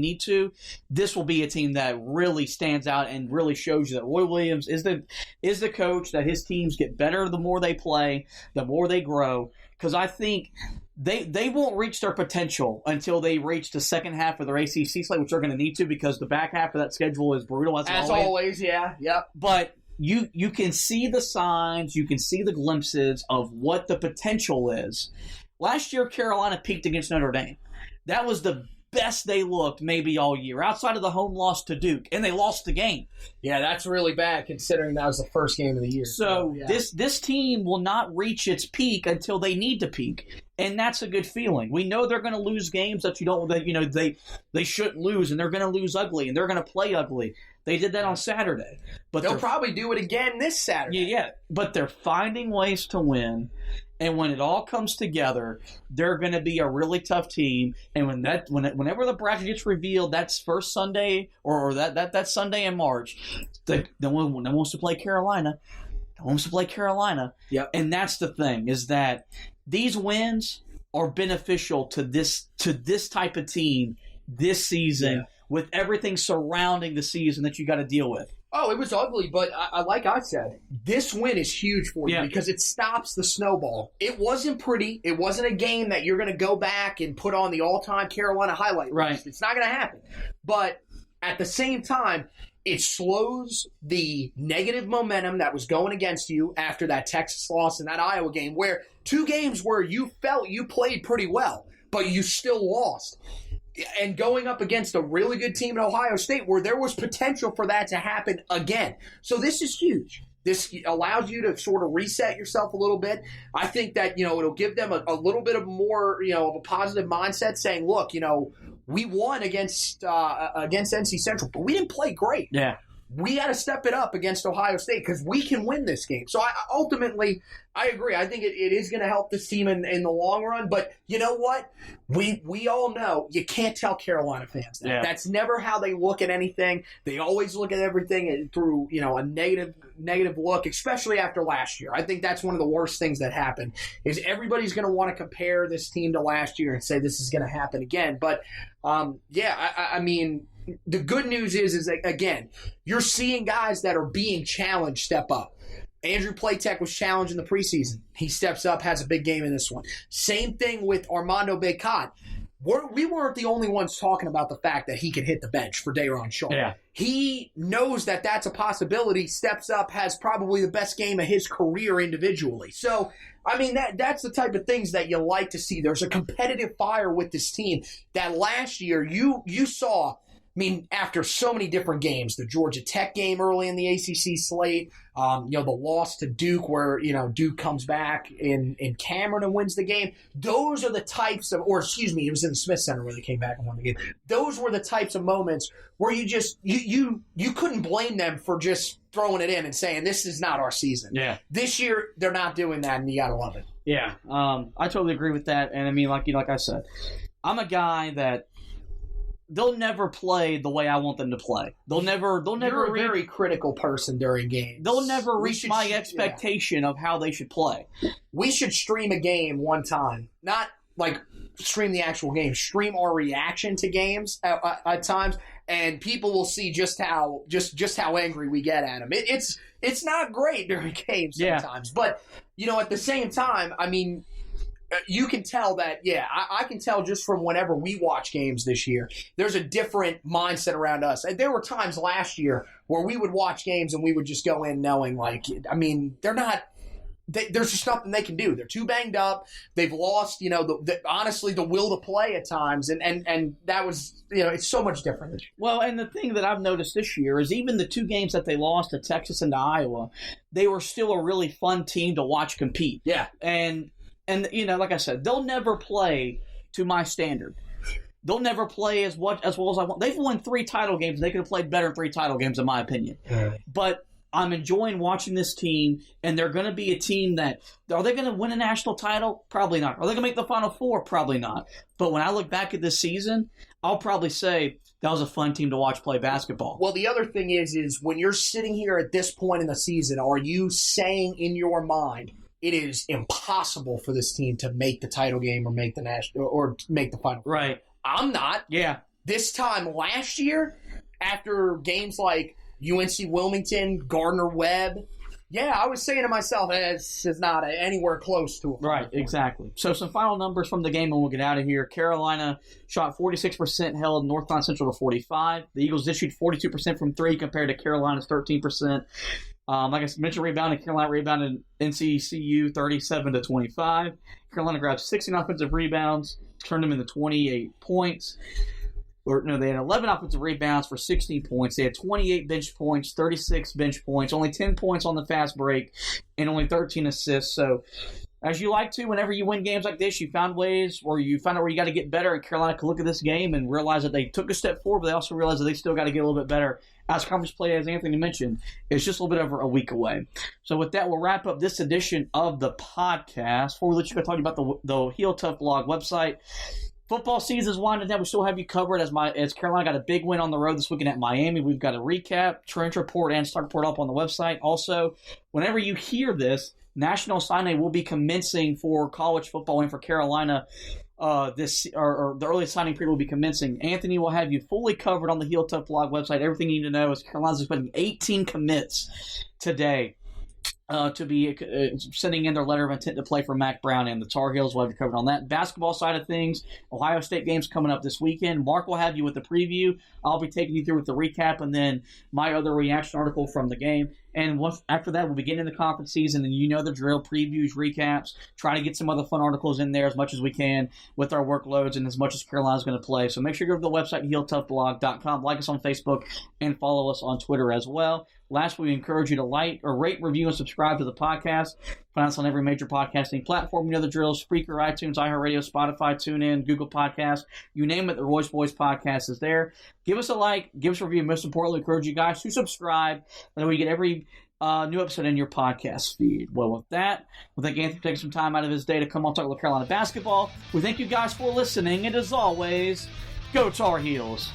need to, this will be a team that really stands out and really shows you that Roy Williams is the coach, that his teams get better the more they play, the more they grow. Because I think they won't reach their potential until they reach the second half of their ACC slate, which they're going to need to because the back half of that schedule is brutal as always. Yeah, yep. But you can see the signs, you can see the glimpses of what the potential is. Last year, Carolina peaked against Notre Dame. That was the best they looked maybe all year, outside of the home loss to Duke, and they lost the game. Yeah, that's really bad considering that was the first game of the year. So this team will not reach its peak until they need to peak, and that's a good feeling. We know they're going to lose games that they shouldn't lose, and they're going to lose ugly, and they're going to play ugly. They did that on Saturday, but they'll probably do it again this Saturday. Yeah, but they're finding ways to win. And when it all comes together, they're going to be a really tough team. And whenever the bracket gets revealed, that's first Sunday or that Sunday in March, no one wants to play Carolina. No one wants to play Carolina. Yep. And that's the thing, is that these wins are beneficial to this type of team this season, with everything surrounding the season that you got to deal with. Oh, it was ugly, but like I said, this win is huge for you because it stops the snowball. It wasn't pretty. It wasn't a game that you're going to go back and put on the all-time Carolina highlight list. It's not going to happen. But at the same time, it slows the negative momentum that was going against you after that Texas loss and that Iowa game, where 2 games where you felt you played pretty well, but you still lost. And going up against a really good team at Ohio State where there was potential for that to happen again. So this is huge. This allows you to sort of reset yourself a little bit. I think that, it'll give them a little bit of more, of a positive mindset saying, look, we won against NC Central, but we didn't play great. Yeah. We got to step it up against Ohio State because we can win this game. So ultimately, I agree. I think it is going to help this team in the long run. But you know what? We all know you can't tell Carolina fans that. Yeah. That's never how they look at anything. They always look at everything through a negative look, especially after last year. I think that's one of the worst things that happened is everybody's going to want to compare this team to last year and say this is going to happen again. But I mean. The good news is again, you're seeing guys that are being challenged step up. Andrew Platek was challenged in the preseason. He steps up, has a big game in this one. Same thing with Armando Bacot. We weren't the only ones talking about the fact that he can hit the bench for Day'Ron Sharpe. Yeah. He knows that that's a possibility, steps up, has probably the best game of his career individually. So, I mean, that's the type of things that you like to see. There's a competitive fire with this team that last year you saw. I mean, after so many different games, the Georgia Tech game early in the ACC slate, the loss to Duke where, Duke comes back in Cameron and wins the game. Those are the types of, it was in the Smith Center where they came back and won the game. Those were the types of moments where you just, you couldn't blame them for just throwing it in and saying, this is not our season. Yeah. This year, they're not doing that, and you got to love it. Yeah. I totally agree with that. And I mean, like I said, I'm a guy that, they'll never play the way I want them to play. They'll never. You're a very critical person during games. They'll never reach my expectation of how they should play. We should stream a game one time, not like stream the actual game. Stream our reaction to games at times, and people will see just how angry we get at them. It's not great during games sometimes, but at the same time, I mean. You can tell that, I can tell just from whenever we watch games this year, there's a different mindset around us. And there were times last year where we would watch games and we would just go in knowing, they're not – there's just nothing they can do. They're too banged up. They've lost, honestly, the will to play at times. And that was, it's so much different. Well, and the thing that I've noticed this year is even the 2 games that they lost to Texas and to Iowa, they were still a really fun team to watch compete. Yeah. And like I said, they'll never play to my standard. They'll never play as well as I want. They've won 3 title games. And they could have played better in 3 title games, in my opinion. But I'm enjoying watching this team, and they're going to be a team that – are they going to win a national title? Probably not. Are they going to make the Final Four? Probably not. But when I look back at this season, I'll probably say that was a fun team to watch play basketball. Well, the other thing is when you're sitting here at this point in the season, are you saying in your mind – it is impossible for this team to make the title game or make the national or make the Final Four. Right. I'm not. Yeah. This time last year, after games like UNC Wilmington, Gardner-Webb, yeah, I was saying to myself, this is not anywhere close to it. Right, exactly. So some final numbers from the game and we'll get out of here. Carolina shot 46%, held North Carolina Central to 45. The Eagles issued 42% from three compared to Carolina's 13%. Like I mentioned, Carolina rebounded NCCU 37-25. Carolina grabbed 16 offensive rebounds, turned them into 28 points. They had 11 offensive rebounds for 16 points. They had 28 bench points, 36 bench points, only 10 points on the fast break, and only 13 assists. So, as you like to, whenever you win games like this, you found ways where you find out where you got to get better. And Carolina could look at this game and realize that they took a step forward, but they also realize that they still got to get a little bit better. As conference play, as Anthony mentioned, it's just a little bit over a week away. So with that, we'll wrap up this edition of the podcast. Before we let you go talk about the Heel Tough blog website, football season is winding down. We still have you covered as Carolina got a big win on the road this weekend at Miami. We've got a recap, trench report, and start report up on the website. Also, whenever you hear this, National Signing will be commencing for college football and for Carolina. The early signing period will be commencing. Anthony will have you fully covered on the Heel Tough blog website. Everything you need to know is Carolina's expecting 18 commits today. To be sending in their letter of intent to play for Mac Brown and the Tar Heels. We'll have you covered on that. Basketball side of things, Ohio State games coming up this weekend. Mark will have you with the preview. I'll be taking you through with the recap and then my other reaction article from the game. And after that, we'll be getting into the conference season, and you know the drill, previews, recaps, try to get some other fun articles in there as much as we can with our workloads and as much as Carolina's going to play. So make sure you go to the website, HeelToughBlog.com, like us on Facebook, and follow us on Twitter as well. Lastly, we encourage you to like or rate, review, and subscribe to the podcast. Find us on every major podcasting platform. You know the drill: Spreaker, iTunes, iHeartRadio, Spotify, TuneIn, Google Podcasts. You name it, the Royce Boys Podcast is there. Give us a like, give us a review. Most importantly, we encourage you guys to subscribe. That way you get every new episode in your podcast feed. Well, with that, we thank Anthony for taking some time out of his day to come on talk about Carolina basketball. We thank you guys for listening, and as always, go Tar Heels.